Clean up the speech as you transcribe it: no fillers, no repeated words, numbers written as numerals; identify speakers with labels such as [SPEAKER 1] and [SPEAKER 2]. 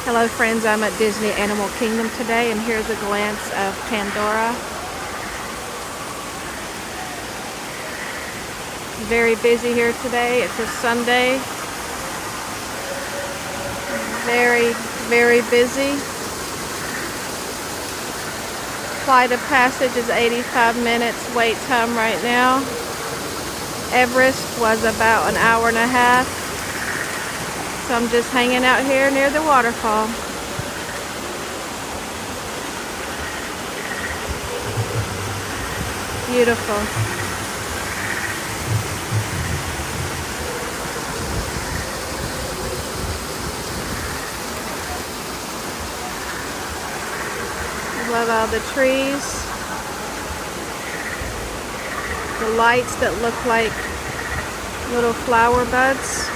[SPEAKER 1] Hello friends, I'm at Disney Animal Kingdom today, and here's a glance of Pandora. Very busy here today. It's a Sunday. Very, very busy. Flight of passage is 85 minutes wait time right now. Everest was about an hour and a half. So I'm just hanging out here near the waterfall. Beautiful. Love all the trees. The lights that look like little flower buds.